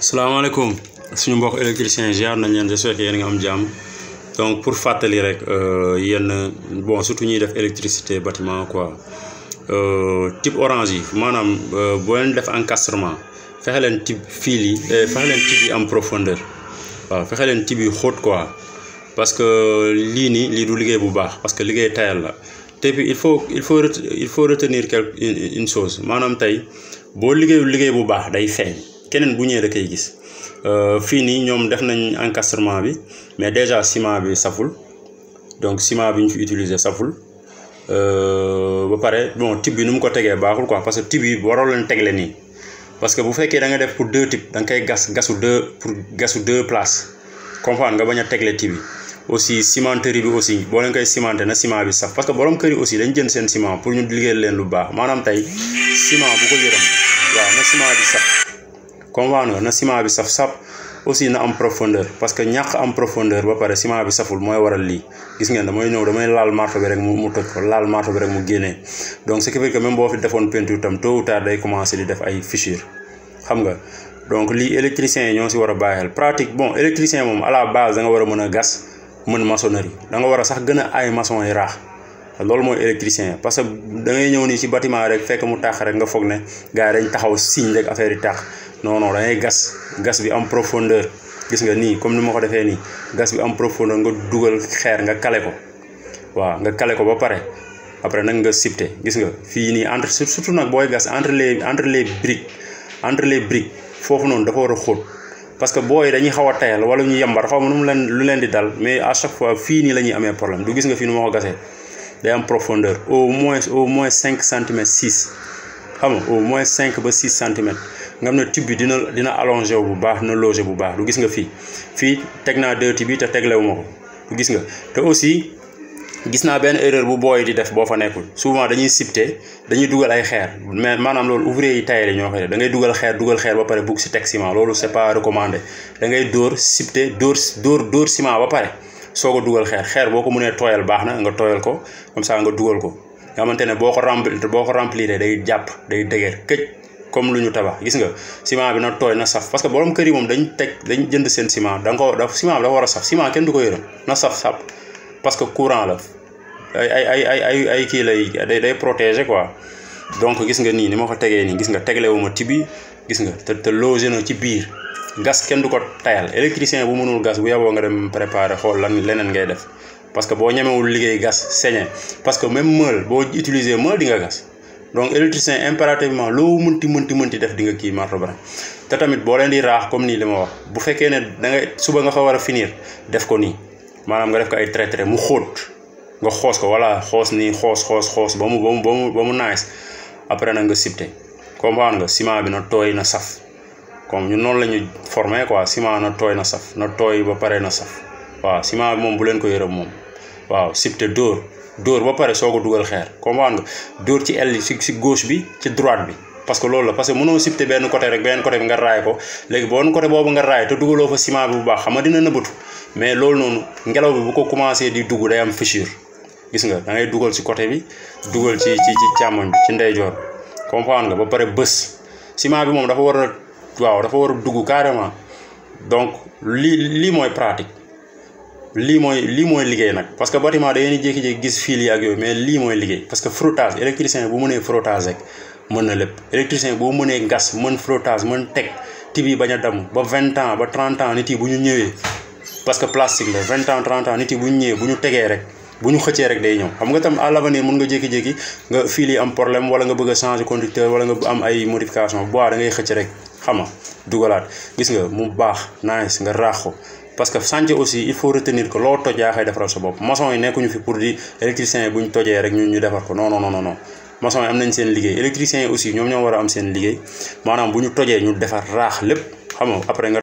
salaamaaleykum suñu mbokk électricien ziar nañ leen j'espère que yéen nga am jàmm donc pour fàttali rek yenn bon surtout ñuy def électricité bâtiment quoi type orange yi maanaam boo leen def encastrement fexe leen type fil yi fexe leen type yi am profondeur waaw fexe leen type yi xóot quoi parce que lii nii lii du liggéey bu baax parce que liggéey tayal la te puis il faut retenir une chose maanaam tey boo liggéeyul liggéey bu baax day feeñ keneen bu ñëwee da koy gis fii nii ñoom def nañ encastrement bi mais déjà ciment bi saful donc ciment bi ñu fi utiliser saful ba pare bon type bi nu mu ko tegee baaxul quoi parce que type yi waroo leen tegle nii parce que bu fekkee da nga def pour deux types da nga koy gasu deux places comprendre nga bañ a tegle type bi aussi cimenterie bi aussi boo leen koy cimenté na ciment bi saf parce que borom kër yi aussi dañ jënd seen ciment pour ñu liggéeyal leen lu baax maanaam tey ciment bu ko yërëm waaw na ciment bi saf comprendre nga na ciment bi saf aussi na am profondeur parce que ñàkk am profondeur ba pare ciment bi saful mooy waral lii gis ngeen damay ñëw damay laal marteau bi rek mu toj ko laal marteau bi rek mu génnee donc ce qui veut que même boo fi defoon peinture tam tôt ou tard day commencer di def ay fissure xam nga donc lii électricien yi ñoo si war a bàyyi xel pratique bon électricien moom à la base da nga war a mën a gas mën maçonnerie da nga war a sax gën a ay maçon yi raax loolu mooy électricien parce que da ngay ñëw nii ci bâtiment rek fekk mu tàq rek nga foog ne gars yi dañ taxaw signe rek affaire yi tàq non da ngay gas bi am profondeur gis nga nii comme ni ma ko defee nii gas bi am profondeur nga dugal xeer nga kale ko waaw nga kale ko ba pare après nag nga sipte gis nga fii nii entre surtout nag booy gas entre les briques foofu noonu dafa war a xóot parce que booy dañuy xaw a tayal wala ñu yambar xaw ma nu mu leen lu leen di dal mais à chaque fois fii nii la ñuy amee problème du gis nga fii nu ma ko gasee day am profondeur au moins 5 centimètres 6 xam nga au moins 5 ba 6 centimètres nga xam ne tube bi dina allongé wu bu baax na logé bu baax du gis nga fii teg naa 2 tube bi te teglewu ma ko du gis nga te aussi gis naa benn erreur bu booy di def boo fa nekkul souvent dañuy sipte dañuy dugal ay xeer mais maanaam loolu ouvrier yi tayale ñoo koy def da ngay dugal xeer ba pare bugg si teg ciment loolu c'est pas recommandé da ngay dóor sipte dóor ciment ba pare soo ko dugal xeer boo ko mënee tooyal baax na nga tooyal ko comme ça nga dugal ko nga xamante ne boo ko remplir day jàpp day dëgër këj comme lu ñu tabax gis nga ciment bi na tooy na saf parce que borom kër yi moom dañ jënd seen ciment ciment bi dafa war a saf ciment kenn du ko yërëm na saf parce que courant la ay kii lay day protéger quoi donc gis nga nii ni ma ko tegee nii gis nga teglewuma ci biir gis nga te logé na ci biir gas kenn du ko tayal électricien bu mënul gas bu yaboo nga dem préparer xool leneen ngay def parce que boo ñemewul liggéey gas saigné parce que même meule boo utiliser meule di nga gas donc électricien impérativement loo mënti def di nga kii marteau brin te tamit boo leen di raax comme nii li ma wax bu fekkee ne da nga suba nga ko war a finir def ko nii maanaam nga def ko ay trait mu xóot nga xoos ko wala xoos nii xoos ba mu nice après nag nga sipte comprendre nga ciment bi na tooy na saf comme ñun noonu la ñu formé quoi ciment na tooy na saf na tooy ba pare na saf waaw ciment bi moom bu leen ko yërëm moom waaw sipte dóor ba pare soo ko dugal xeer comprendre nga dóor ci aile ci gauche bi ci droite bi parce que loolu la parce que mënoo sipte benn côté rek benn côté bi nga raay ko léegi boon côté boobu nga raay te dugaloo fa ciment bi bu baax xam nga dina nëbbatu mais loolu noonu ngelaw bi bu ko commencé di dugg day am fissure gis nga da ngay dugal ci côté bi dugal ci càmmoñ bi ci ndeyjoor comprendre nga ba pare bës ciment bi moom dafa war a dugg carrément donc lii mooy pratique lii mooy liggéey nag parce que bâtiment da ngeen di jékki-jékki gis fil yi ak yooyu mais lii mooy liggéey parce que frottage électricien bu mënee frottage rek mën na lépp électricien boo mënee gas mën frottage mën teg tib yi bañ a damm ba 20 ans ba 30 ans nit yi bu ñu ñëwee parce que plastique la 20 ans 30 ans nit yi bu ñu ñëwee bu ñu tegee rek bu ñu xëccee rek day ñëw xam nga tam à l'avenir mën nga jékki-jékki nga fil yi am problème wala nga bëgg a changer conducteur wala nga am ay modification bu da ngay xëcc rek xam nga dugalaat gis nga mu baax nice nga raax ko parce que chantier aussi il faut retenir que loo toj yaa koy defaral sa bopp maçon yi nekkuñu fi pour di électricien yi bu ñu tojee rek ñu defar ko non maçon yi am nañ seen liggéey électricien yi aussi ñoom ñoo war a am seen liggéey maanaam bu ñu tojee ñu defar raax lépp xam nga après nga